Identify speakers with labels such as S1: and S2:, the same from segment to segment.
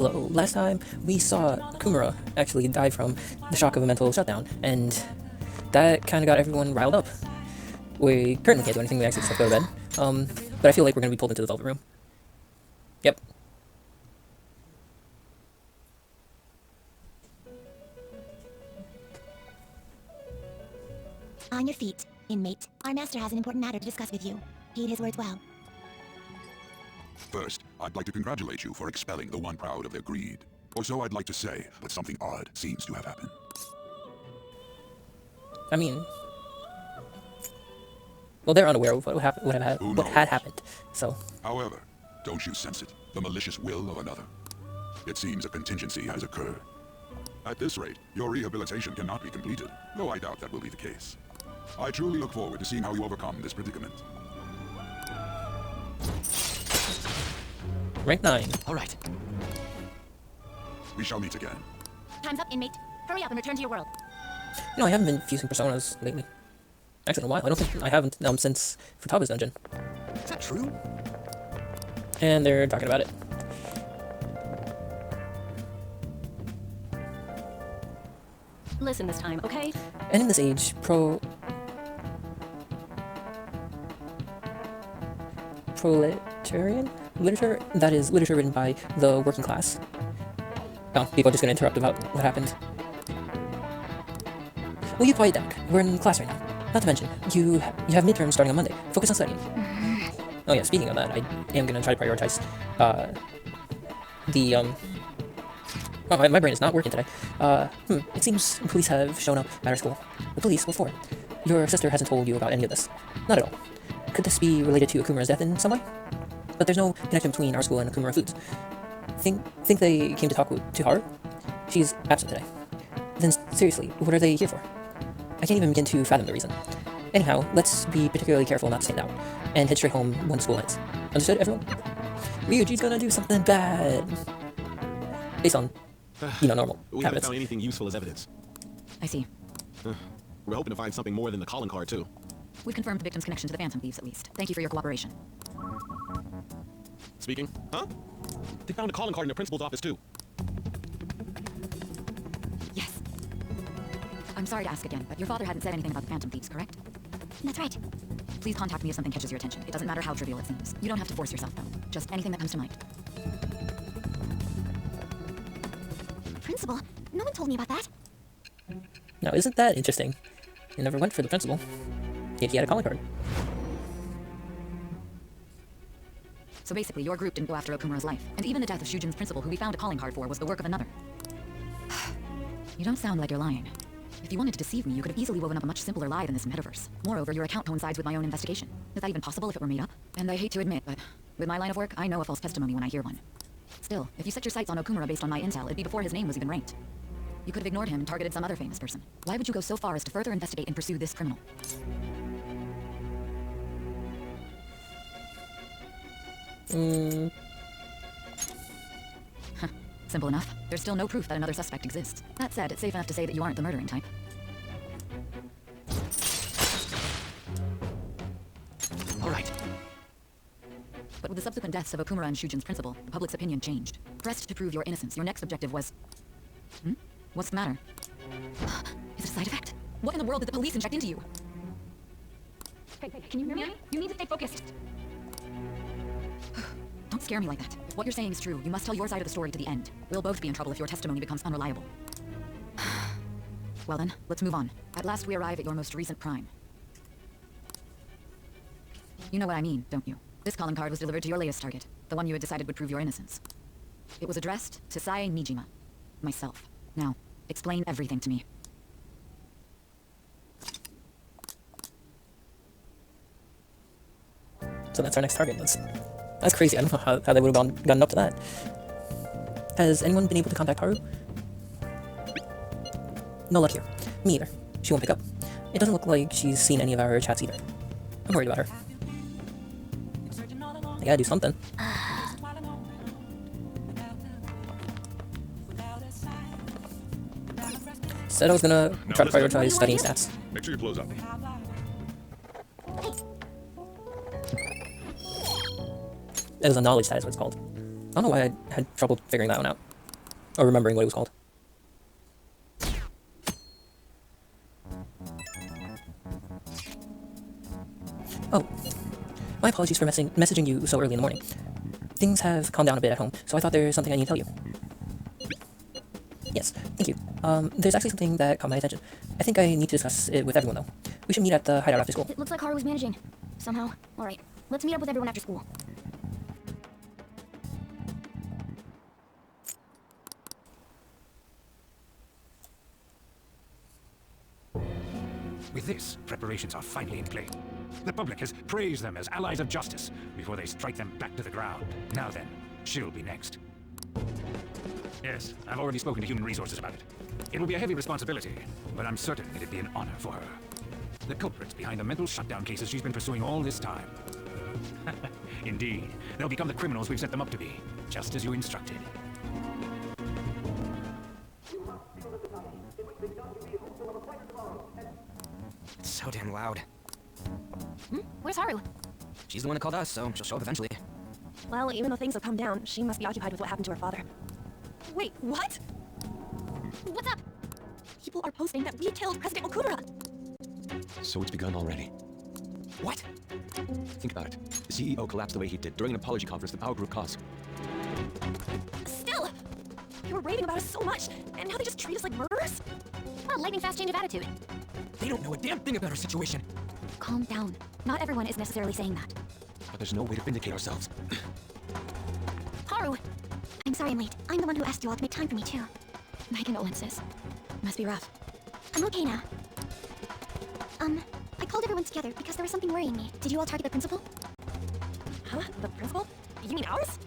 S1: Hello, last time we saw Kumura actually die from the shock of a mental shutdown, and that kind of got everyone riled up. We currently can't do anything, we actually just have to go to bed. But I feel like we're going to be pulled into the Velvet Room. Yep.
S2: On your feet, inmate. Our master has an important matter to discuss with you. Heed his words well.
S3: First, I'd like to congratulate you for expelling the one proud of their greed. Or so I'd like to say, but something odd seems to have happened.
S1: I mean, well, they're unaware of what had happened, so.
S3: However, don't you sense it? The malicious will of another. It seems a contingency has occurred. At this rate, your rehabilitation cannot be completed, though I doubt that will be the case. I truly look forward to seeing how you overcome this predicament.
S1: Rank 9.
S4: Alright.
S3: We shall meet again.
S2: Time's up, inmate. Hurry up and return to your world.
S1: You know, I haven't been fusing personas lately. Actually, in a while. I don't think I haven't since Futaba's dungeon.
S4: Is that true?
S1: And they're talking about it.
S5: Listen this time, okay?
S1: And in this age, proletarian literature, that is literature written by the working class. Oh, people are just gonna interrupt about what happened. Will you quiet down? We're in class right now. Not to mention, you have midterms starting on Monday. Focus on studying. Oh yeah, speaking of that, I am gonna try to prioritize oh, my brain is not working today. It seems police have shown up at our school. The police? What for? Your sister hasn't told you about any of this. Not at all. Could this be related to Akumura's death in some way? But there's no connection between our school and Akumura Foods. Think they came to talk to Haru? She's absent today. Then seriously, what are they here for? I can't even begin to fathom the reason. Anyhow, let's be particularly careful not to stand out, and head straight home when school ends. Understood, everyone? Ryuji's gonna do something bad. Based on, normal
S4: We haven't
S1: habits.
S4: found anything useful as evidence.
S5: I see.
S4: We're hoping to find something more than the calling card, too.
S5: We've confirmed the victim's connection to the Phantom Thieves, at least. Thank you for your cooperation.
S4: Speaking? Huh? They found a calling card in the principal's office, too.
S5: Yes. I'm sorry to ask again, but your father hadn't said anything about the Phantom Thieves, correct?
S2: That's right.
S5: Please contact me if something catches your attention. It doesn't matter how trivial it seems. You don't have to force yourself, though. Just anything that comes to mind.
S2: Principal? No one told me about that.
S1: Now, isn't that interesting? You never went for the principal, yet he had a calling card.
S5: So basically, your group didn't go after Okumura's life, and even the death of Shujin's principal, who we found a calling card for, was the work of another. You don't sound like you're lying. If you wanted to deceive me, you could have easily woven up a much simpler lie than this metaverse. Moreover, your account coincides with my own investigation. Is that even possible if it were made up? And I hate to admit, but with my line of work, I know a false testimony when I hear one. Still, if you set your sights on Okumura based on my intel, it'd be before his name was even ranked. You could have ignored him and targeted some other famous person. Why would you go so far as to further investigate and pursue this criminal? Simple enough. There's still no proof that another suspect exists. That said, it's safe enough to say that you aren't the murdering type.
S4: Alright.
S5: But with the subsequent deaths of Okumura and Shujin's principal, the public's opinion changed. Pressed to prove your innocence, your next objective was... What's the matter? Is it a side effect? What in the world did the police inject into you? Hey, can you hear me? You need to stay focused. Don't scare me like that. If what you're saying is true, you must tell your side of the story to the end. We'll both be in trouble if your testimony becomes unreliable. Well then, let's move on. At last we arrive at your most recent crime. You know what I mean, don't you? This calling card was delivered to your latest target, the one you had decided would prove your innocence. It was addressed to Sae Nijima. Myself. Now, explain everything to me.
S1: So that's our next target. That's crazy. I don't know how they would have gotten up to that. Has anyone been able to contact Haru? No luck here. Me either. She won't pick up. It doesn't look like she's seen any of our chats either. I'm worried about her. I gotta do something. Said I was gonna try to prioritize studying stats.
S3: Make sure you close up.
S1: It was a knowledge stat is what it's called. I don't know why I had trouble figuring that one out. or remembering what it was called. Oh, my apologies for messaging you so early in the morning. Things have calmed down a bit at home, so I thought there's something I need to tell you. Yes, thank you. There's actually something that caught my attention. I think I need to discuss it with everyone, though. We should meet at the hideout after school.
S2: It looks like Haru was managing. Somehow. Alright, let's meet up with everyone after school.
S6: With this, preparations are finally in play. The public has praised them as allies of justice before they strike them back to the ground. Now then, she'll be next. Yes, I've already spoken to Human Resources about it. It will be a heavy responsibility, but I'm certain it'd be an honor for her. The culprits behind the mental shutdown cases she's been pursuing all this time. Indeed, they'll become the criminals we've set them up to be, just as you instructed.
S7: It's so damn loud.
S2: Where's Haru?
S7: She's the one that called us, so she'll show up eventually.
S8: Well, even though things have calmed down, she must be occupied with what happened to her father. Wait, what?
S2: What's up?
S8: People are posting that we killed President Okudera!
S9: So it's begun already.
S7: What?
S9: Think about it. The CEO collapsed the way he did during an apology conference the Power Group caused.
S8: Still! They were raving about us so much, and now they just treat us like murderers?
S2: What a lightning fast change of attitude.
S7: They don't know a damn thing about our situation.
S2: Calm down. Not everyone is necessarily saying that.
S9: But there's no way to vindicate ourselves.
S2: Haru! I'm sorry I'm late. I'm the one who asked you all to make time for me, too. My condolences. Must be rough. I'm okay now. I called everyone together because there was something worrying me. Did you all target the principal?
S8: Huh? The principal? You mean ours?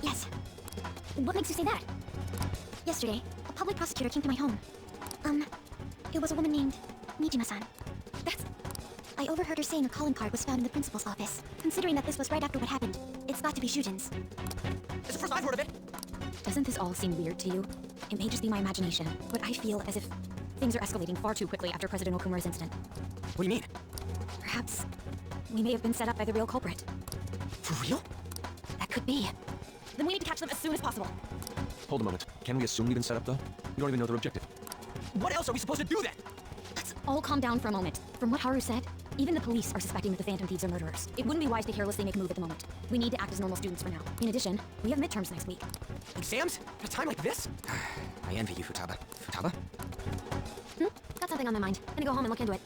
S2: Yes. What makes you say that? Yesterday, a public prosecutor came to my home. It was a woman named Nijima-san. I overheard her saying a calling card was found in the principal's office. Considering that this was right after what happened, it's got to be Shujin's.
S7: It's the first I've heard of it.
S5: Doesn't this all seem weird to you? It may just be my imagination, but I feel as if things are escalating far too quickly after President Okumura's incident.
S7: What do you mean?
S5: Perhaps we may have been set up by the real culprit.
S7: For real?
S5: That could be.
S8: Then we need to catch them as soon as possible.
S9: Hold a moment. Can we assume we've been set up, though? We don't even know their objective.
S7: What else are we supposed to do then?
S5: Let's all calm down for a moment. From what Haru said, even the police are suspecting that the Phantom Thieves are murderers. It wouldn't be wise to carelessly make a move at the moment. We need to act as normal students for now. In addition, we have midterms next week.
S7: Exams? At a time like this? I envy you, Futaba. Futaba?
S2: Got something on my mind. Gonna go home and look into it.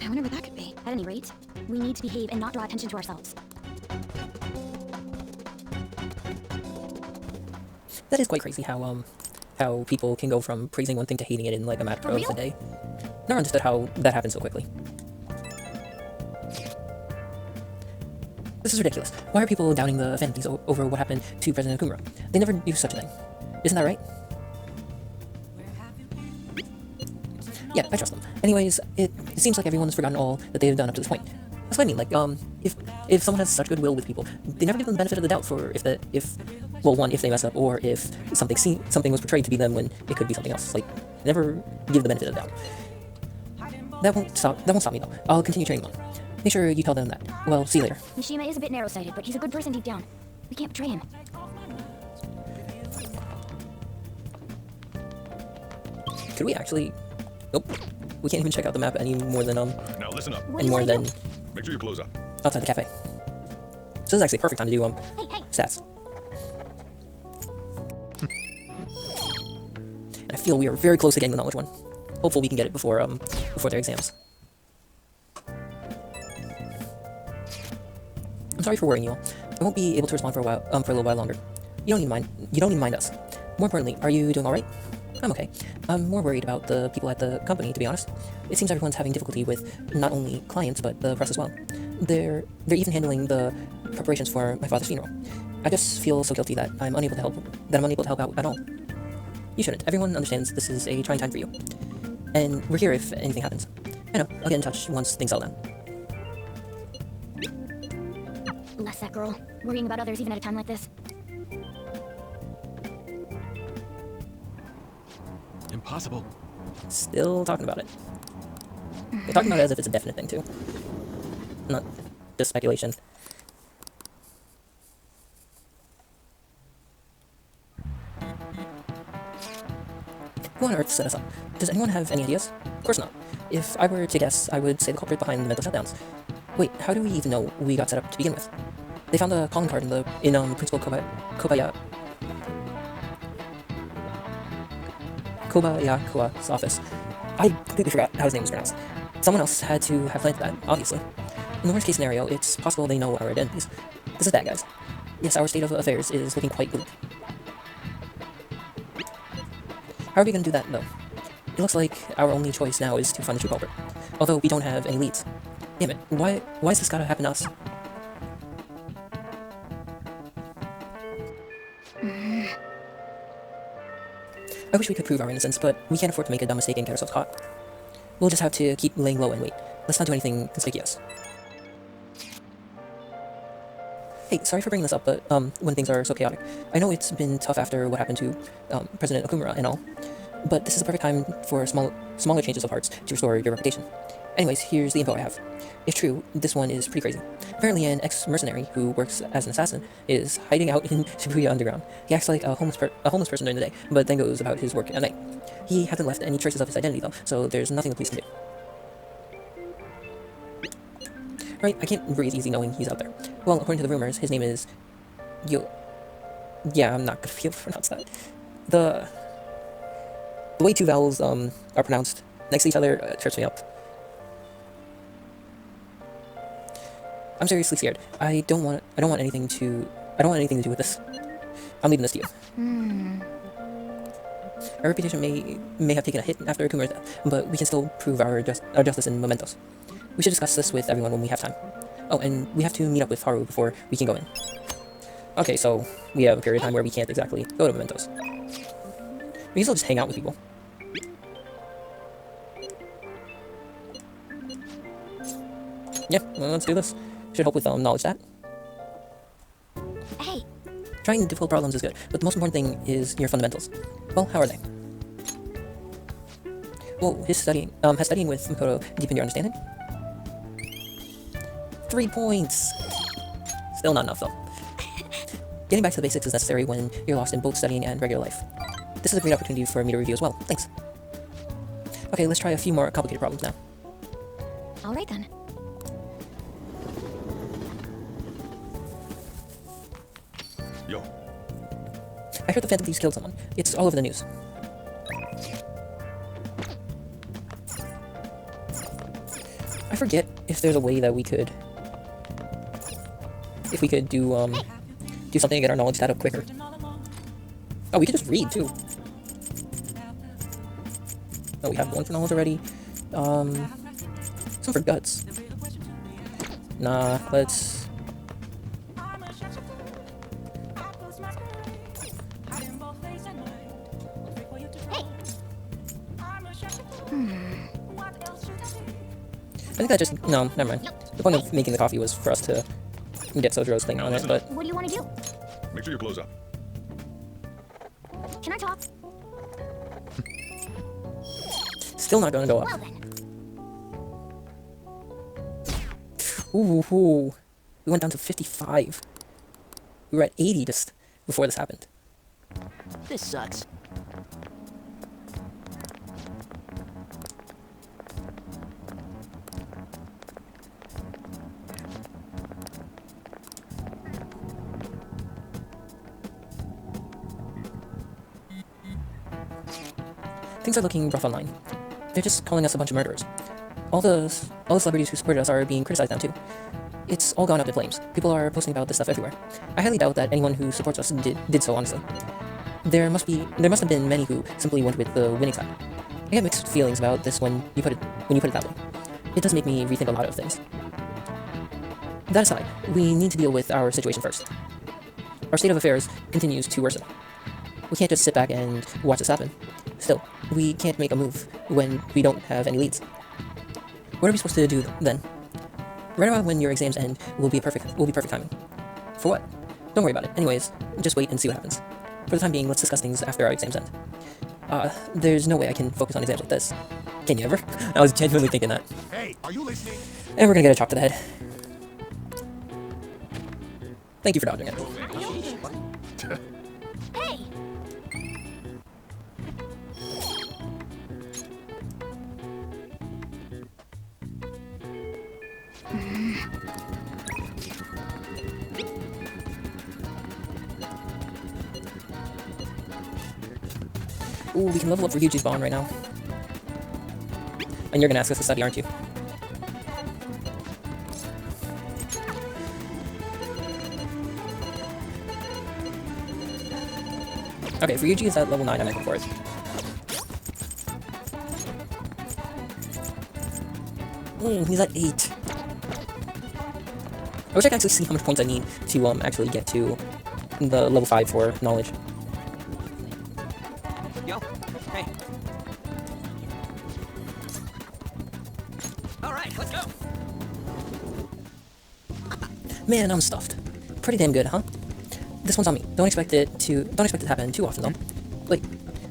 S5: I wonder what that could be. At any rate, we need to behave and not draw attention to ourselves.
S1: That is quite crazy how people can go from praising one thing to hating it in like a matter of a day. Never understood how that happened so quickly. This is ridiculous. Why are people doubting the Phantom Thieves over what happened to President Okumura? They never do such a thing. Isn't that right? Yeah, I trust them. Anyways, it seems like everyone's forgotten all that they've done up to this point. That's what I mean, like, if someone has such goodwill with people, they never give them the benefit of the doubt for if they mess up, or if something was portrayed to be them when it could be something else. Like, never give the benefit of the doubt. That won't stop me though. I'll continue training them. Make sure you tell them that. Well, see you later.
S2: Mishima is a bit narrow-sighted, but he's a good person deep down. We can't betray him.
S1: Could we actually... Nope. We can't even check out the map any more than,
S3: Now listen up.
S1: any more than
S3: Make sure you close up.
S1: outside the cafe. So this is actually a perfect time to do,
S2: Hey!
S1: stats. And I feel we are very close to getting the knowledge one. Hopefully we can get it before their exams. I'm sorry for worrying you all. I won't be able to respond for a little while longer. You don't need to mind us. More importantly, are you doing alright? I'm okay. I'm more worried about the people at the company, to be honest. It seems everyone's having difficulty with not only clients, but the press as well. They're even handling the preparations for my father's funeral. I just feel so guilty that I'm unable to help out at all. You shouldn't. Everyone understands this is a trying time for you. And we're here if anything happens. I know, I'll get in touch once things settle down.
S2: Bless that girl. Worrying about others even at a time like this.
S9: Impossible.
S1: Still talking about it. They're talking about it as if it's a definite thing, too. Not just speculation. Who on earth set us up? Does anyone have any ideas? Of course not. If I were to guess, I would say the culprit behind the mental shutdowns. Wait, how do we even know we got set up to begin with? They found a calling card in Principal Kobayako's office. I completely forgot how his name was pronounced. Someone else had to have planted that, obviously. In the worst case scenario, it's possible they know our identities. This is bad, guys. Yes, our state of affairs is looking quite bleak. How are we going to do that, though? It looks like our only choice now is to find the true culprit. Although we don't have any leads. Damn it, why is this gotta happen to us? I wish we could prove our innocence, but we can't afford to make a dumb mistake and get ourselves caught. We'll just have to keep laying low and wait. Let's not do anything conspicuous. Hey, sorry for bringing this up, but when things are so chaotic. I know it's been tough after what happened to President Okumura and all, but this is the perfect time for smaller changes of hearts to restore your reputation. Anyways, here's the info I have. If true, this one is pretty crazy. Apparently an ex-mercenary who works as an assassin is hiding out in Shibuya Underground. He acts like a homeless person during the day, but then goes about his work at night. He hasn't left any traces of his identity though, so there's nothing the police can do. Right, I can't breathe easy knowing he's out there. Well, according to the rumors, his name is... Yeah, I'm not gonna be able to pronounce that. The way two vowels are pronounced next to each other trips me up. I'm seriously scared. I don't want anything to do with this. I'm leaving this to you. Our reputation may have taken a hit after Okumura's death, but we can still prove our justice in mementos. We should discuss this with everyone when we have time. Oh, and we have to meet up with Haru before we can go in. Okay, so we have a period of time where we can't exactly go to mementos. We can still just hang out with people. Yeah, well, let's do this. Should help with knowledge stat.
S2: Hey.
S1: Trying difficult problems is good, but the most important thing is your fundamentals. Well, how are they? Well, has studying with Makoto deepened your understanding? 3 points! Still not enough, though. Getting back to the basics is necessary when you're lost in both studying and regular life. This is a great opportunity for me to review as well. Thanks. Okay, let's try a few more complicated problems now.
S2: Alright then.
S3: Yo.
S1: I heard the Phantom Thieves killed someone. It's all over the news. I forget if there's a way that we could... If we could do something to get our knowledge stat up quicker. Oh, we could just read, too. Oh, we have one for knowledge already. Some for guts. Nah, let's... I think that just... No, never mind. The point of making the coffee was for us to get Sojiro's thing on it, but...
S2: What do you want to do?
S3: Make sure you close up.
S2: Can I talk?
S1: Still not gonna go up.
S2: Well then.
S1: Ooh. We went down to 55. We were at 80 just before this happened.
S7: This sucks.
S1: Things are looking rough online. They're just calling us a bunch of murderers. All the celebrities who supported us are being criticized now too. It's all gone up in flames. People are posting about this stuff everywhere. I highly doubt that anyone who supports us did so honestly. There must have been many who simply went with the winning side. I get mixed feelings about this when you put it that way. It does make me rethink a lot of things. That aside, we need to deal with our situation first. Our state of affairs continues to worsen. We can't just sit back and watch this happen. Still, we can't make a move when we don't have any leads. What are we supposed to do then? Right around when your exams end will be perfect timing. For what? Don't worry about it. Anyways, just wait and see what happens. For the time being, let's discuss things after our exams end. There's no way I can focus on exams like this. Can you ever? I was genuinely thinking that.
S3: Hey, are you listening?
S1: And we're gonna get a chop to the head. Thank you for dodging it.
S2: Hey!
S1: Ooh, we can level up Ryuji's bond right now. And you're gonna ask us to study, aren't you? Okay, Ryuji is at level 9, I'm looking for it. He's at 8. I wish I could actually see how much points I need to actually get to the level 5 for knowledge.
S7: Yo. Hey. Alright, let's go.
S1: Man, I'm stuffed. Pretty damn good, huh? This one's on me. Don't expect it to happen too often, though. Wait,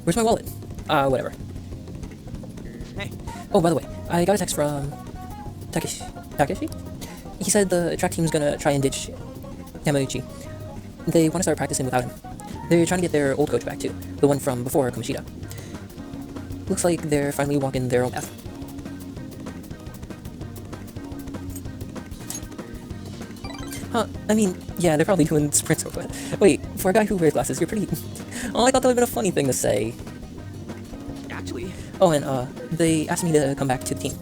S1: where's my wallet? Whatever.
S7: Hey.
S1: Oh, by the way, I got a text from Takeshi? He said the track team's gonna try and ditch Yamauchi. They want to start practicing without him. They're trying to get their old coach back too, the one from before Kamoshida. Looks like they're finally walking their own path. Huh, I mean, yeah, they're probably doing sprints, but wait, for a guy who wears glasses, you're pretty... Oh, I thought that would've been a funny thing to say.
S7: Actually...
S1: Oh, and they asked me to come back to the team.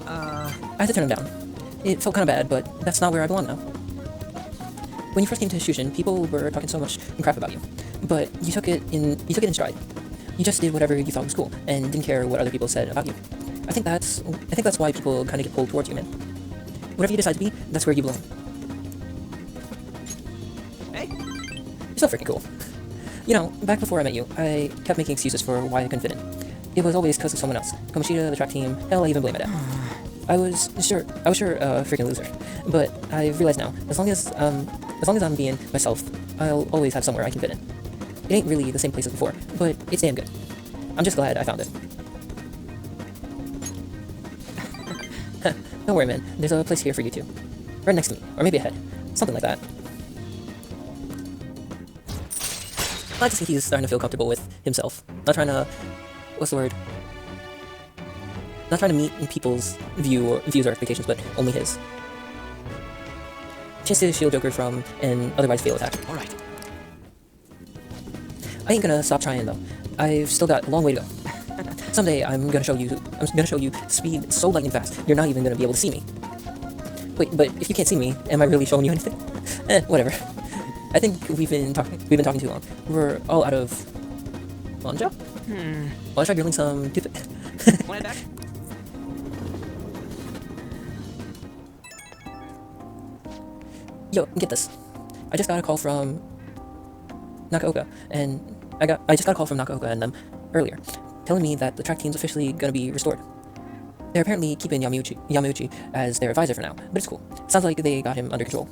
S1: I had to turn them down. It felt kind of bad, but that's not where I belong now. When you first came to Shujin, people were talking so much crap about you, but you took it in stride. You just did whatever you thought was cool, and didn't care what other people said about you. I think that's why people kind of get pulled towards you, man. Whatever you decide to be, that's where you belong.
S7: Hey.
S1: You're so freaking cool. You know, back before I met you, I kept making excuses for why I couldn't fit in. It was always because of someone else. Kamoshida, the track team, hell, I even blame my dad. I was sure a freaking loser. But I've realized now, as long as I'm being myself, I'll always have somewhere I can fit in. It ain't really the same place as before, but it's damn good. I'm just glad I found it. Don't worry, man. There's a place here for you too. Right next to me, or maybe ahead. Something like that. I like to think he's starting to feel comfortable with himself. Not trying to... What's the word? Not trying to meet people's views or expectations, but only his. Chance to shield Joker from an otherwise fail attack.
S7: Alright.
S1: I ain't gonna stop trying though. I've still got a long way to go. Someday I'm gonna show you speed so lightning fast you're not even gonna be able to see me. Wait, but if you can't see me, am I really showing you anything? Whatever. I think we've been talking too long. We're all out of manja? Well, I tried drilling some toothpick.
S7: Want it back?
S1: Yo, get this. I just got a call from Nakaoka, and I just got a call from Nakaoka and them earlier, telling me that the track team's officially gonna be restored. They're apparently keeping Yamauchi as their advisor for now, but it's cool. Sounds like they got him under control.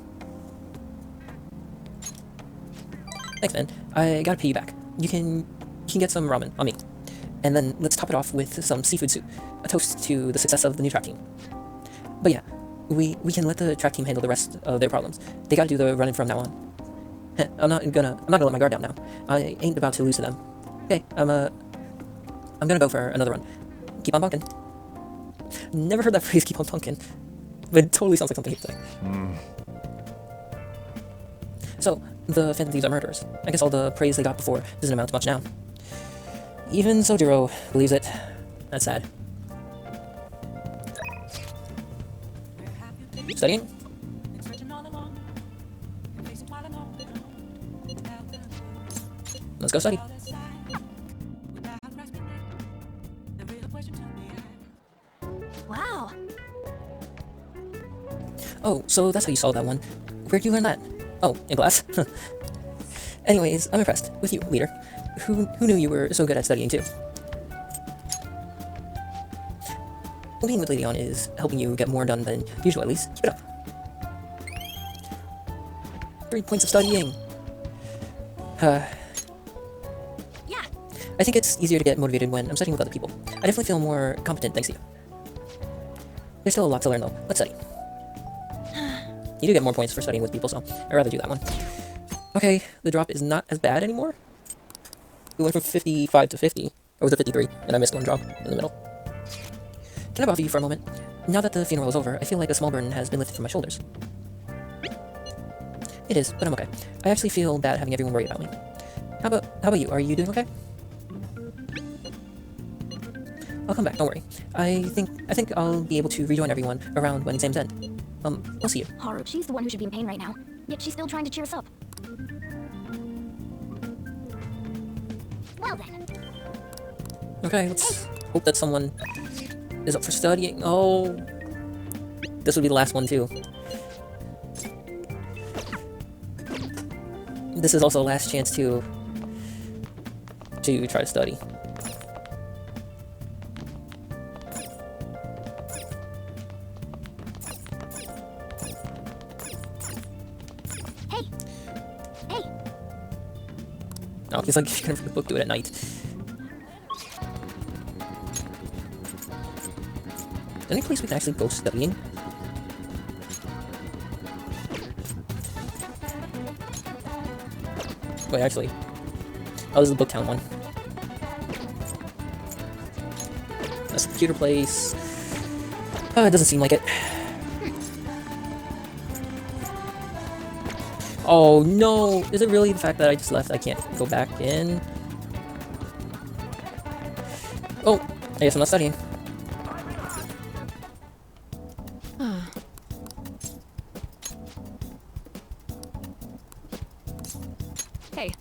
S1: Thanks, man. I gotta pay you back. You can get some ramen on me. And then let's top it off with some seafood soup, a toast to the success of the new track team. But yeah, we can let the track team handle the rest of their problems. They gotta do the running from now on. I'm not gonna let my guard down now. I ain't about to lose to them. Okay, I'm gonna go for another run. Keep on bunkin'. Never heard that phrase, keep on punkin', but it totally sounds like something he'd say. So, the Phantom Thieves are murderers. I guess all the praise they got before doesn't amount to much now. Even Sojiro believes it. That's sad. Studying? Let's go study.
S2: Wow.
S1: Oh, so that's how you solved that one. Where'd you learn that? Oh, in class. Anyways, I'm impressed with you, leader. Who knew you were so good at studying too? Being with Lady On is helping you get more done than usual, at least. Keep it up. 3 points of studying.
S2: Yeah.
S1: I think it's easier to get motivated when I'm studying with other people. I definitely feel more competent thanks to you. There's still a lot to learn though. Let's study. You do get more points for studying with people, so I'd rather do that one. Okay, the drop is not as bad anymore. We went from 55 to 50. Or was it 53? And I missed one drop in the middle. Can I bother you for a moment? Now that the funeral is over, I feel like a small burden has been lifted from my shoulders. It is, but I'm okay. I actually feel bad having everyone worry about me. How about you? Are you doing okay? I'll come back, don't worry. I think I'll be able to rejoin everyone around when exams end. We'll see you.
S2: Haru, she's the one who should be in pain right now. Yet she's still trying to cheer us up. Well then.
S1: Okay, let's hope that someone is up for studying. Oh, this would be the last one too. This is also the last chance to try to study.
S2: Hey! Hey!
S1: Oh, he's like, if you're gonna read the book, do it at night. Is there any place we can actually go studying? Wait, actually. Oh, this is the Booktown one. That's the computer place. Oh, it doesn't seem like it. Oh no! Is it really the fact that I just left I can't go back in? Oh, I guess I'm not studying.
S5: Hey,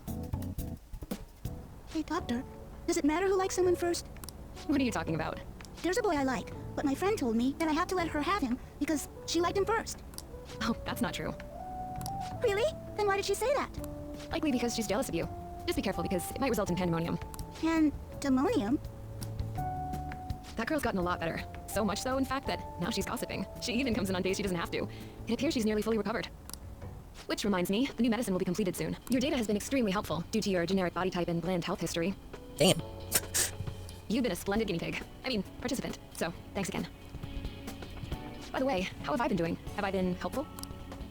S10: Hey, Doctor. Does it matter who likes someone first?
S5: what are you talking about?
S10: There's a boy I like, but my friend told me that I have to let her have him because she liked him first.
S5: Oh, that's not true.
S10: Really? Then why did she say that?
S5: Likely because she's jealous of you. Just be careful because it might result in pandemonium.
S10: Pandemonium?
S5: That girl's gotten a lot better. So much so, in fact, that now she's gossiping. She even comes in on days she doesn't have to. It appears she's nearly fully recovered. Which reminds me, the new medicine will be completed soon. Your data has been extremely helpful due to your generic body type and bland health history.
S1: Damn.
S5: You've been a splendid guinea pig. I mean, participant. So, thanks again. By the way, how have I been doing? Have I been helpful?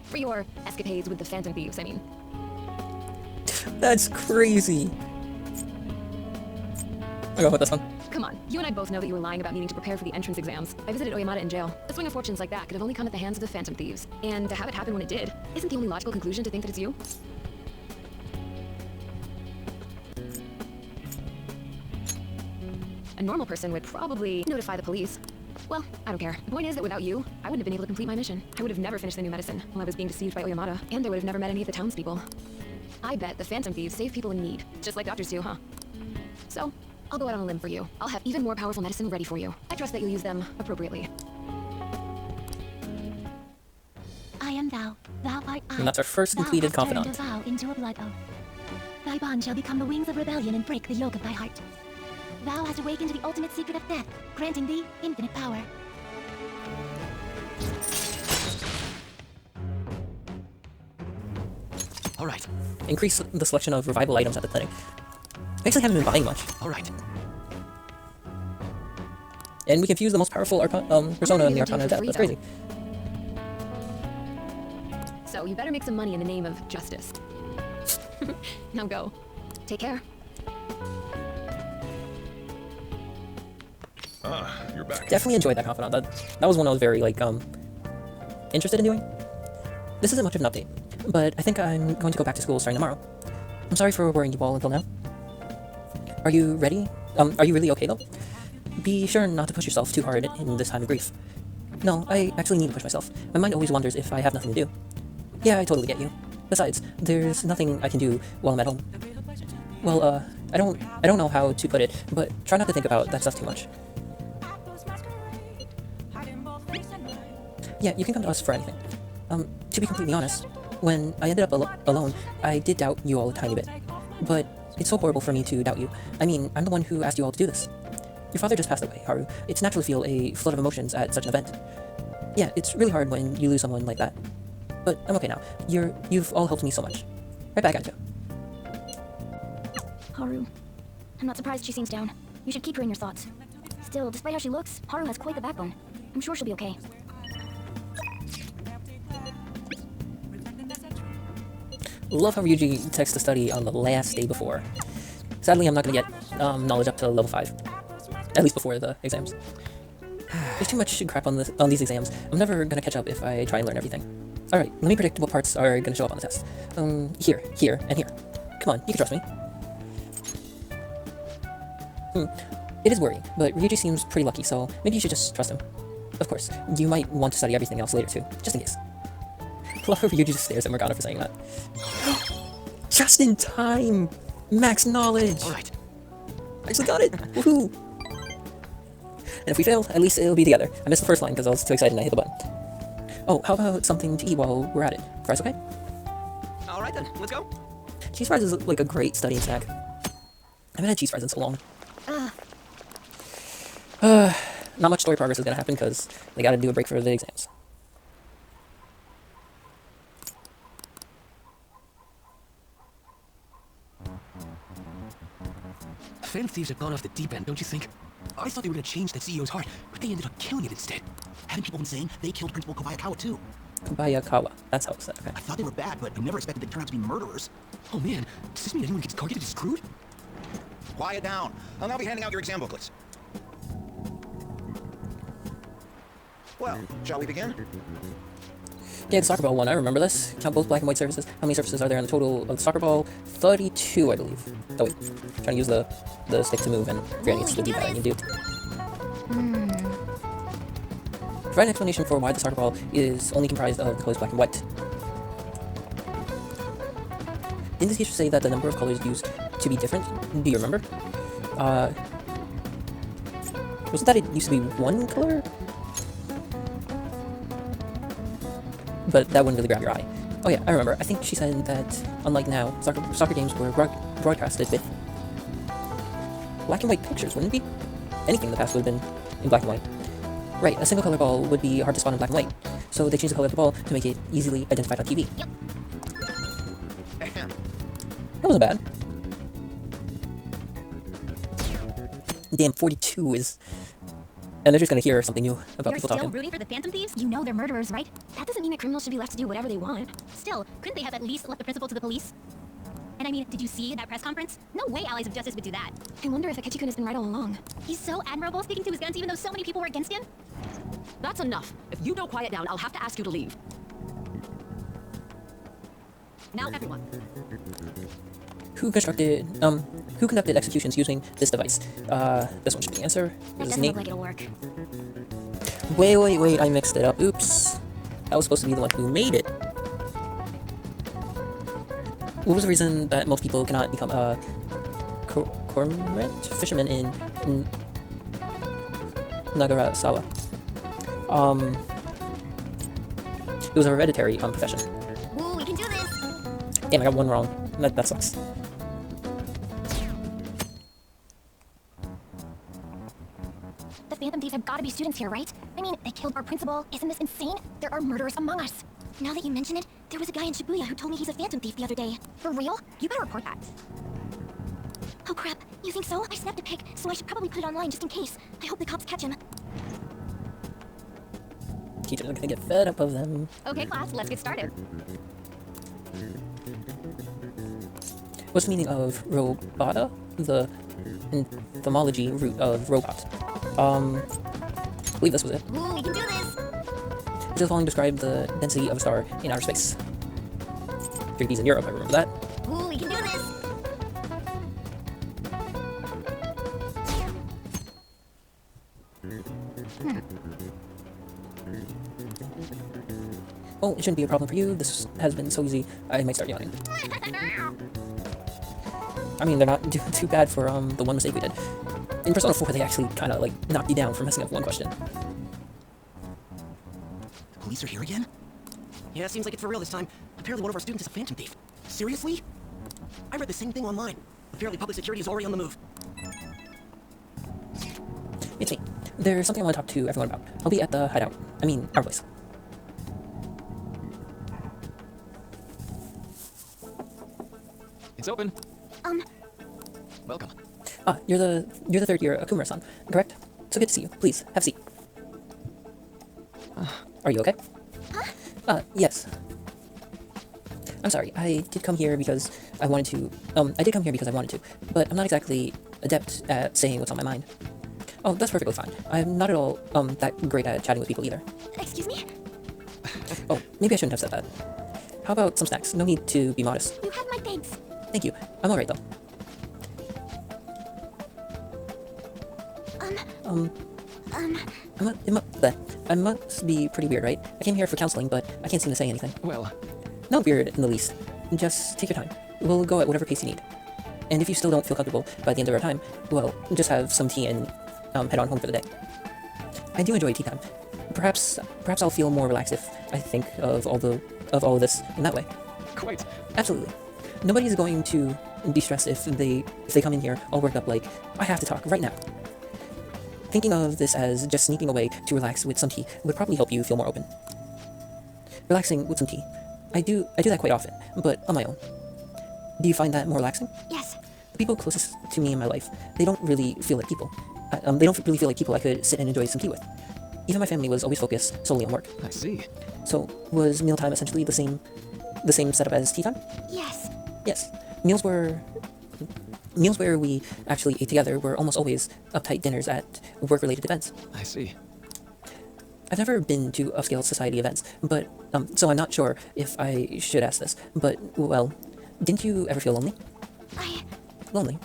S5: For your escapades with the Phantom Thieves, I mean.
S1: That's crazy. I'll go with this one.
S5: Come on, you and I both know that you were lying about needing to prepare for the entrance exams. I visited Oyamata in jail. A swing of fortunes like that could have only come at the hands of the Phantom Thieves. And to have it happen when it did, isn't the only logical conclusion to think that it's you? A normal person would probably notify the police. Well, I don't care. The point is that without you, I wouldn't have been able to complete my mission. I would have never finished the new medicine while I was being deceived by Oyamata, and I would have never met any of the townspeople. I bet the Phantom Thieves save people in need, just like doctors do, huh? So, I'll go out on a limb for you. I'll have even more powerful medicine ready for you. I trust that you'll use them appropriately.
S2: I am thou. Thou art I.
S1: And that's our first
S2: Thou
S1: completed
S2: hast turned
S1: confidant.
S2: a vow into a blood oath. Thy bond shall become the wings of rebellion and break the yoke of thy heart. Thou hast awakened to the ultimate secret of death, granting thee infinite power.
S7: All right.
S1: Increase the selection of revival items at the clinic. I actually haven't been buying much.
S7: All right.
S1: And we can fuse the most powerful persona in the Arcana of Death. That's crazy.
S5: So you better make some money in the name of justice. Now go. Take care.
S3: Ah, you're back.
S1: Definitely enjoyed that confidant. That was one I was very like interested in doing. This isn't much of an update, but I think I'm going to go back to school starting tomorrow. I'm sorry for worrying you all until now. Are you ready? Are you really okay though? Be sure not to push yourself too hard in this time of grief. No, I actually need to push myself. My mind always wonders if I have nothing to do. Yeah, I totally get you. Besides, there's nothing I can do while I'm at home. Well, I don't know how to put it, but try not to think about that stuff too much. Yeah, you can come to us for anything. To be completely honest, when I ended up alone, I did doubt you all a tiny bit. But it's so horrible for me to doubt you. I mean, I'm the one who asked you all to do this. Your father just passed away, Haru. It's natural to feel a flood of emotions at such an event. Yeah, it's really hard when you lose someone like that. But I'm okay now. You've all helped me so much. Right back at you.
S2: Haru. I'm not surprised she seems down. You should keep her in your thoughts. Still, despite how she looks, Haru has quite the backbone. I'm sure she'll be okay.
S1: Love how Ryuji takes the study on the last day before. Sadly, I'm not going to get knowledge up to level 5. At least before the exams. There's too much crap on these exams. I'm never gonna catch up if I try and learn everything. Alright, let me predict what parts are gonna show up on the test. Here, here, and here. Come on, you can trust me. It is worrying, but Ryuji seems pretty lucky, so maybe you should just trust him. Of course, you might want to study everything else later too, just in case. Love how Ryuji just stares at Morgana for saying that. Just in time! Max knowledge!
S7: Alright.
S1: I actually got it! Woohoo! And if we fail, at least it'll be together. I missed the first line because I was too excited and I hit the button. Oh, how about something to eat while we're at it? Fries okay?
S7: Alright then, let's go.
S1: Cheese fries is like a great studying snack. I haven't had cheese fries in so long. Not much story progress is gonna happen because they gotta do a break for the exams.
S7: Phantom Thieves have gone off the deep end, don't you think? I thought they were gonna change the CEO's heart, but they ended up killing it instead. Haven't people been saying they killed Principal Kobayakawa too?
S1: Kobayakawa. That's how it's said, okay.
S7: I thought they were bad, but I never expected they'd turn out to be murderers. Oh man, does this mean anyone who gets targeted is screwed?
S11: Quiet down. I'll now be handing out your exam booklets. Well, shall we begin?
S1: Yeah, the soccer ball one, I remember this. Count both black and white surfaces. How many surfaces are there in the total of the soccer ball? 32, I believe. Oh wait, trying to use the stick to move and forgetting it's the D-pad I need to do. Provide an explanation for why the soccer ball is only comprised of the colors black and white. Didn't the teacher say that the number of colors used to be different? Do you remember? Wasn't that it used to be one color? But that wouldn't really grab your eye. Oh yeah, I remember. I think she said that, unlike now, soccer games were broadcasted with black and white pictures, wouldn't it be? Anything in the past would have been in black and white. Right, a single color ball would be hard to spot in black and white, so they changed the color of the ball to make it easily identified on TV.
S2: Yep.
S1: That wasn't bad. Damn, 42 is... And they're just gonna hear something new about people talking.
S2: You're still rooting for the Phantom Thieves? You know they're murderers, right? That doesn't mean that criminals should be left to do whatever they want. Still, couldn't they have at least left the principal to the police? And I mean, did you see that press conference? No way Allies of Justice would do that. I wonder if Akechi-kun has been right all along. He's so admirable sticking to his guns even though so many people were against him.
S5: That's enough. If you don't quiet down, I'll have to ask you to leave. Now, everyone.
S1: Who conducted executions using this device? This one should be the answer.
S2: That doesn't look like it'll work.
S1: Wait, I mixed it up. Oops. I was supposed to be the one who made it. What was the reason that most people cannot become cormorant fishermen in Nagarasawa? It was a hereditary profession.
S2: Ooh, we can do this!
S1: Damn, I got one wrong. That sucks.
S2: The Phantom Thieves have gotta be students here, right? I mean, they killed our principal. Isn't this insane? There are murderers among us. Now that you mention it, there was a guy in Shibuya who told me he's a Phantom Thief the other day. For real? You better report that. Oh crap, you think so? I snapped a pic, so I should probably put it online just in case. I hope the cops catch him.
S1: Teachers are gonna get fed up of them.
S5: Okay, class, let's get started.
S1: What's the meaning of robota? The etymology root of robot. I believe this was it.
S2: Ooh, we can do this!
S1: Which of the following describe the density of a star in outer space? 3D's in Europe, I remember that.
S2: Ooh, we can do this!
S1: Oh, it shouldn't be a problem for you. This has been so easy, I might start yawning. I mean, they're not doing too bad for the one mistake we did. In Persona 4, they actually kind of, like, knocked you down for messing up one question.
S7: The police are here again? Yeah, seems like it's for real this time. Apparently one of our students is a Phantom Thief. Seriously? I read the same thing online. Apparently public security is already on the move.
S1: It's me. There's something I want to talk to everyone about. I'll be at the hideout. I mean, our place.
S9: It's open. Welcome.
S1: You're the third year Okumura-san, correct? So good to see you. Please, have a seat. Are you okay? Yes. I'm sorry, I did come here because I wanted to, but I'm not exactly adept at saying what's on my mind. Oh, that's perfectly fine. I'm not at all, that great at chatting with people either.
S2: Excuse me?
S1: Oh, maybe I shouldn't have said that. How about some snacks? No need to be modest.
S2: You have my thanks.
S1: Thank you. I'm alright, though. I must be pretty weird, right? I came here for counseling, but I can't seem to say anything.
S9: Well,
S1: Not weird in the least. Just take your time. We'll go at whatever pace you need. And if you still don't feel comfortable by the end of our time, well, just have some tea and head on home for the day. I do enjoy tea time. Perhaps I'll feel more relaxed if I think of all of this in that way.
S9: quite.
S1: Absolutely. Nobody's going to be stressed if they come in here all worked up like, I have to talk right now. Thinking of this as just sneaking away to relax with some tea would probably help you feel more open. Relaxing with some tea. I do that quite often, but on my own. Do you find that more relaxing?
S2: Yes.
S1: The people closest to me in my life, they don't really feel like people. They don't really feel like people I could sit and enjoy some tea with. Even my family was always focused solely on work.
S9: I see.
S1: So, was mealtime essentially the same setup as tea time?
S2: Yes.
S1: Yes. Meals where we actually ate together were almost always uptight dinners at work-related events.
S9: I see.
S1: I've never been to upscale society events, but, so I'm not sure if I should ask this, but, well, didn't you ever feel lonely? Lonely?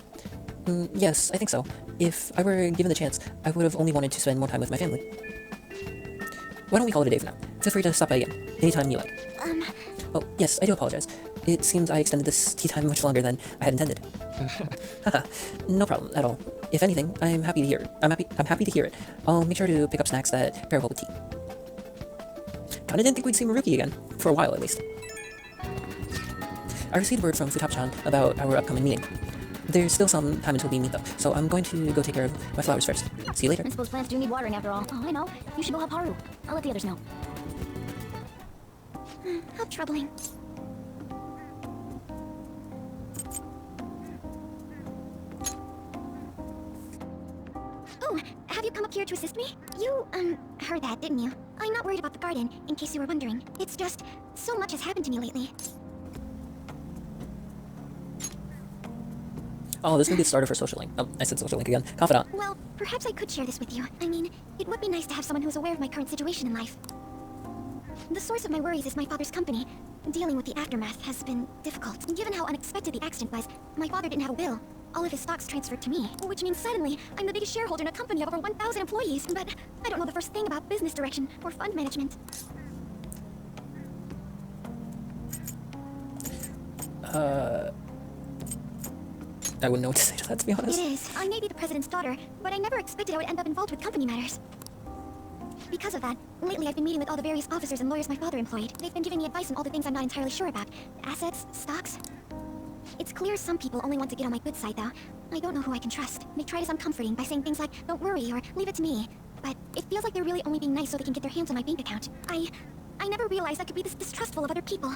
S1: Yes, I think so. If I were given the chance, I would have only wanted to spend more time with my family. Why don't we call it a day for now? Feel free to stop by again, anytime you like. Oh, yes, I do apologize. It seems I extended this tea time much longer than I had intended. Haha, no problem at all. If anything, I'm happy to hear it. I'm happy to hear it. I'll make sure to pick up snacks that pair well with tea. Kinda didn't think we'd see Maruki again, for a while at least. I received word from Futaba-chan about our upcoming meeting. There's still some time until we meet though, so I'm going to go take care of my flowers first. See you later.
S2: Principal's plants do need watering after all. Oh, I know. You should go help Haru. I'll let the others know. How troubling. Oh, have you come up here to assist me? You, heard that, didn't you? I'm not worried about the garden, in case you were wondering. It's just, so much has happened to me lately.
S1: Oh, this may be the starter for Social Link. Oh, I said Social Link again. Confidant.
S2: Well, perhaps I could share this with you. I mean, it would be nice to have someone who's aware of my current situation in life. The source of my worries is my father's company. Dealing with the aftermath has been difficult. Given how unexpected the accident was, my father didn't have a will. All of his stocks transferred to me, which means suddenly I'm the biggest shareholder in a company of over 1,000 employees. But I don't know the first thing about business direction or fund management.
S1: I wouldn't know what to say to that, to be honest.
S2: It is. I may be the president's daughter, but I never expected I would end up involved with company matters. Because of that, lately I've been meeting with all the various officers and lawyers my father employed. They've been giving me advice on all the things I'm not entirely sure about. Assets, stocks. It's clear some people only want to get on my good side, though. I don't know who I can trust. They try to sound comforting by saying things like, don't worry, or leave it to me. But it feels like they're really only being nice so they can get their hands on my bank account. I never realized I could be this distrustful of other people.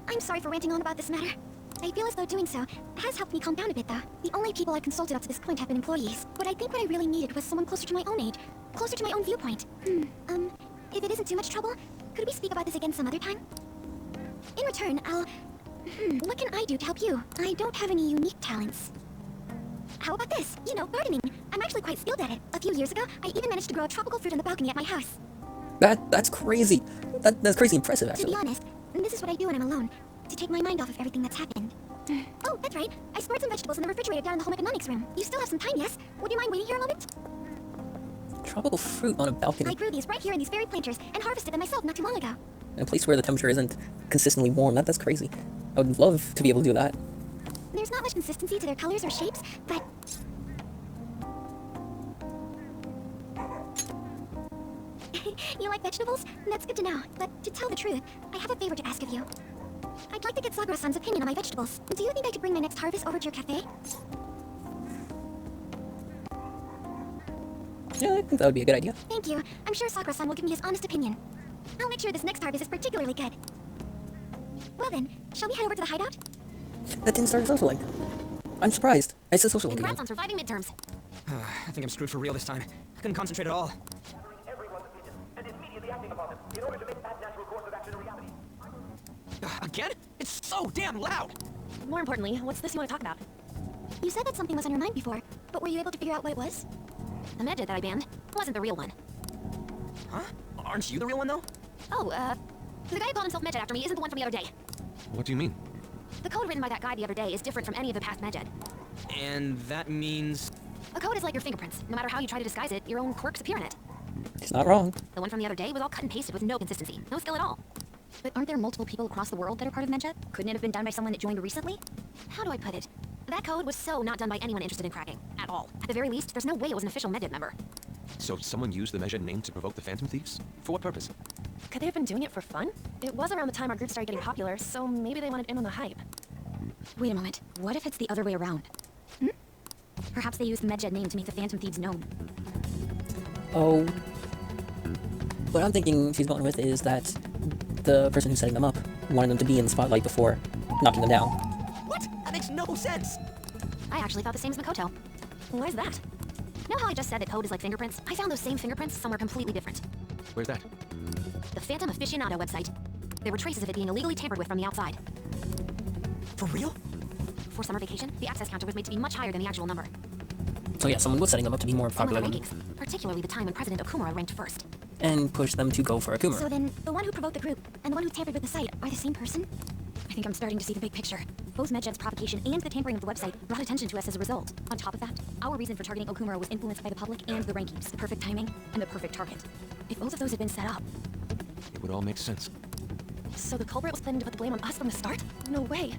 S2: I'm sorry for ranting on about this matter. I feel as though doing so has helped me calm down a bit, though. The only people I've consulted up to this point have been employees. But I think what I really needed was someone closer to my own age. Closer to my own viewpoint. If it isn't too much trouble, could we speak about this again some other time? In return, what can I do to help you? I don't have any unique talents. How about this? You know, gardening. I'm actually quite skilled at it. A few years ago, I even managed to grow a tropical fruit on the balcony at my house.
S1: That's crazy. That's crazy impressive, actually.
S2: To be honest, this is what I do when I'm alone. To take my mind off of everything that's happened. Oh, that's right. I stored some vegetables in the refrigerator down in the home economics room. You still have some time, yes? Would you mind waiting here a moment?
S1: Tropical fruit on a balcony.
S2: I grew these right here in these very planters and harvested them myself not too long ago.
S1: In a place where the temperature isn't consistently warm. That's crazy. I would love to be able to do that.
S2: There's not much consistency to their colors or shapes, but... You like vegetables? That's good to know. But to tell the truth, I have a favor to ask of you. I'd like to get Sakura-san's opinion on my vegetables. Do you think I could bring my next harvest over to your cafe?
S1: Yeah, I think that would be a good idea.
S2: Thank you. I'm sure Sakura-san will give me his honest opinion. I'll make sure this next harvest is particularly good. Well then, shall we head over to the hideout?
S1: That didn't start a Social Link. I'm surprised. I said Social Link again.
S7: Congrats on surviving midterms. I think I'm screwed for real this time. I couldn't concentrate at all. Again? It's so damn loud!
S8: More importantly, what's this you want to talk about?
S2: You said that something was on your mind before, but were you able to figure out what it was? The medjet that I banned wasn't the real one.
S7: Huh? Aren't you the real one, though?
S2: Oh, the guy who called himself Medjet after me isn't the one from the other day.
S9: What do you mean?
S2: The code written by that guy the other day is different from any of the past Medjet.
S7: And that means...
S2: A code is like your fingerprints. No matter how you try to disguise it, your own quirks appear in it.
S1: He's not wrong.
S2: The one from the other day was all cut and pasted with no consistency, no skill at all. But aren't there multiple people across the world that are part of Medjet? Couldn't it have been done by someone that joined recently? How do I put it? That code was so not done by anyone interested in cracking, at all. At the very least, there's no way it was an official Medjet member.
S9: So someone used the Medjet name to provoke the Phantom Thieves? For what purpose?
S8: Could they have been doing it for fun? It was around the time our group started getting popular, so maybe they wanted in on the hype.
S2: Wait a moment. What if it's the other way around? Perhaps they used the Medjet name to make the Phantom Thieves known.
S1: Oh. What I'm thinking she's going with is that the person who's setting them up wanted them to be in the spotlight before knocking them down.
S7: What? That makes no sense!
S2: I actually thought the same as Makoto.
S8: Why's that?
S2: Know how I just said that code is like fingerprints? I found those same fingerprints somewhere completely different.
S9: Where's that?
S2: The Phantom Aficionado website. There were traces of it being illegally tampered with from the outside.
S7: For real?
S2: For summer vacation, the access counter was made to be much higher than the actual number.
S1: So yeah, someone was setting them up to be more
S2: Some
S1: popular
S2: of the
S1: than
S2: rankings, particularly the time when President Okumura ranked first.
S1: and push them to go for a Kumura.
S2: So then, the one who provoked the group and the one who tampered with the site are the same person? I think I'm starting to see the big picture. Both Medjet's provocation and the tampering of the website brought attention to us as a result. On top of that, our reason for targeting Okumura was influenced by the public and the rankings, the perfect timing, and the perfect target. If both of those had been set up...
S9: It would all make sense.
S8: So the culprit was planning to put the blame on us from the start? No way.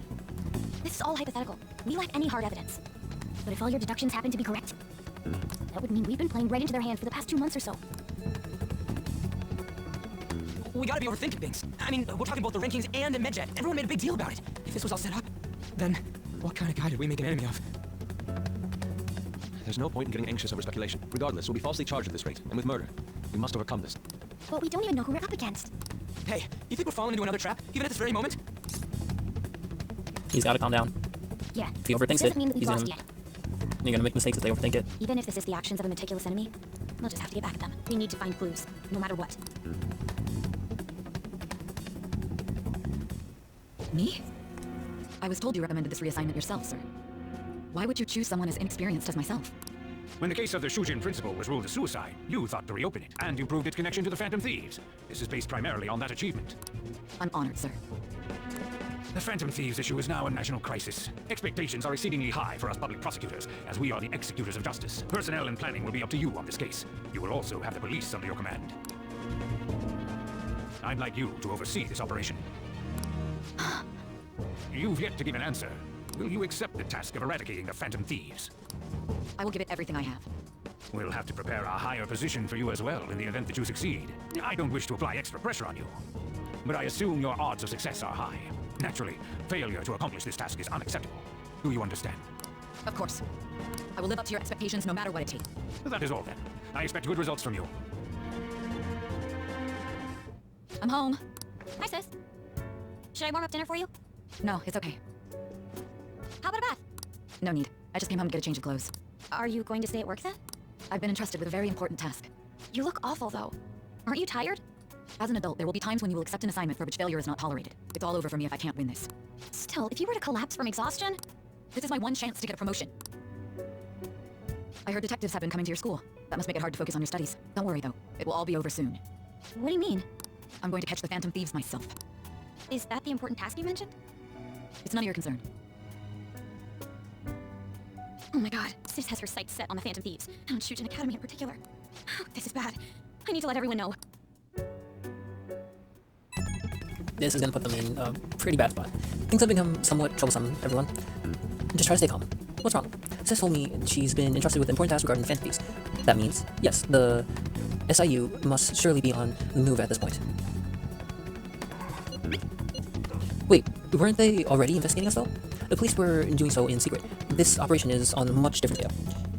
S2: This is all hypothetical. We lack any hard evidence. But if all your deductions happen to be correct, that would mean we've been playing right into their hand for the past 2 months or so.
S7: We gotta be overthinking things. I mean, we're talking about the rankings and the Medjet. Everyone made a big deal about it. If this was all set up, then what kind of guy did we make an enemy of?
S9: There's no point in getting anxious over speculation. Regardless, we'll be falsely charged at this rate, and with murder. We must overcome this.
S2: But we don't even know who we're up against.
S7: Hey, you think we're falling into another trap, even at this very moment?
S1: He's gotta calm down.
S2: Yeah.
S1: If he overthinks
S2: This doesn't
S1: it,
S2: mean that we've
S1: he's
S2: lost
S1: gonna,
S2: yet.
S1: you're gonna make mistakes if they overthink it.
S2: Even if this is the actions of a meticulous enemy, we'll just have to get back at them. We need to find clues, no matter what.
S5: Me? I was told you recommended this reassignment yourself, sir. Why would you choose someone as inexperienced as myself?
S6: When the case of the Shujin principal was ruled a suicide, you thought to reopen it, and you proved its connection to the Phantom Thieves. This is based primarily on that achievement.
S5: I'm honored, sir.
S6: The Phantom Thieves issue is now a national crisis. Expectations are exceedingly high for us public prosecutors, as we are the executors of justice. Personnel and planning will be up to you on this case. You will also have the police under your command. I'd like you to oversee this operation. You've yet to give an answer. Will you accept the task of eradicating the Phantom Thieves?
S5: I will give it everything I have.
S6: We'll have to prepare a higher position for you as well in the event that you succeed. I don't wish to apply extra pressure on you, but I assume your odds of success are high. Naturally, failure to accomplish this task is unacceptable. Do you understand?
S5: Of course. I will live up to your expectations no matter what it takes.
S6: That is all then. I expect good results from you.
S5: I'm home.
S2: Hi, sis. Should I warm up dinner for you?
S5: No, it's okay.
S2: How about a bath?
S5: No need. I just came home to get a change of clothes.
S2: Are you going to stay at work then?
S5: I've been entrusted with a very important task.
S2: You look awful, though. Aren't you tired?
S5: As an adult, there will be times when you will accept an assignment for which failure is not tolerated. It's all over for me if I can't win this.
S2: Still, if you were to collapse from exhaustion...
S5: This is my one chance to get a promotion. I heard detectives have been coming to your school. That must make it hard to focus on your studies. Don't worry, though. It will all be over soon.
S2: What do you mean?
S5: I'm going to catch the Phantom Thieves myself.
S2: Is that the important task you mentioned?
S5: It's none of your concern.
S2: Oh my god, Sis has her sights set on the Phantom Thieves, and on Shujin Academy in particular. This is bad. I need to let everyone know.
S1: This is gonna put them in a pretty bad spot. Things have become somewhat troublesome, everyone. Just try to stay calm. What's wrong? Sis told me she's been entrusted with important tasks regarding the Phantom Thieves. That means, yes, the SIU must surely be on the move at this point. Wait, weren't they already investigating us though? The police were doing so in secret. This operation is on a much different scale.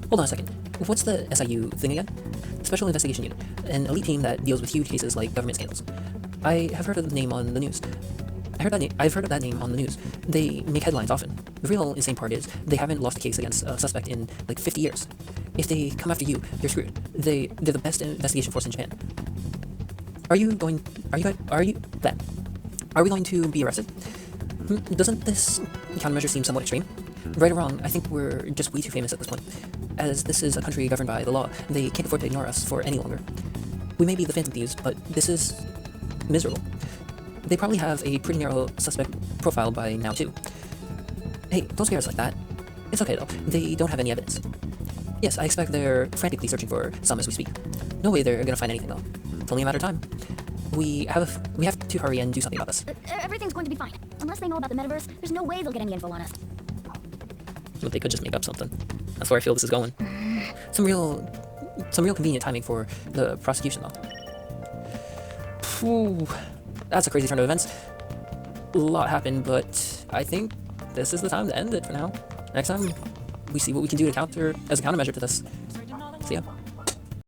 S1: Hold on a second. What's the SIU thing again? Special Investigation Unit, an elite team that deals with huge cases like government scandals. I have heard of the name on the news. I've heard of that name on the news. They make headlines often. The real insane part is they haven't lost a case against a suspect in like 50 years. If they come after you, you're screwed. They're the best investigation force in Japan. Are we going to be arrested? Doesn't this countermeasure seem somewhat extreme? Right or wrong, I think we're just way too famous at this point. As this is a country governed by the law, they can't afford to ignore us for any longer. We may be the Phantom Thieves, but this is miserable. They probably have a pretty narrow suspect profile by now, too. Hey, don't scare us like that. It's okay, though. They don't have any evidence. Yes, I expect they're frantically searching for some as we speak. No way they're gonna find anything, though. It's only a matter of time. We have to hurry and do something about this.
S2: Everything's going to be fine. Unless they know about the metaverse, there's no way they'll get any info on us.
S1: But they could just make up something. That's where I feel this is going. Some real convenient timing for the prosecution, though. Phew. That's a crazy turn of events. A lot happened, but I think this is the time to end it for now. Next time, we see what we can do to as a countermeasure to this. See ya.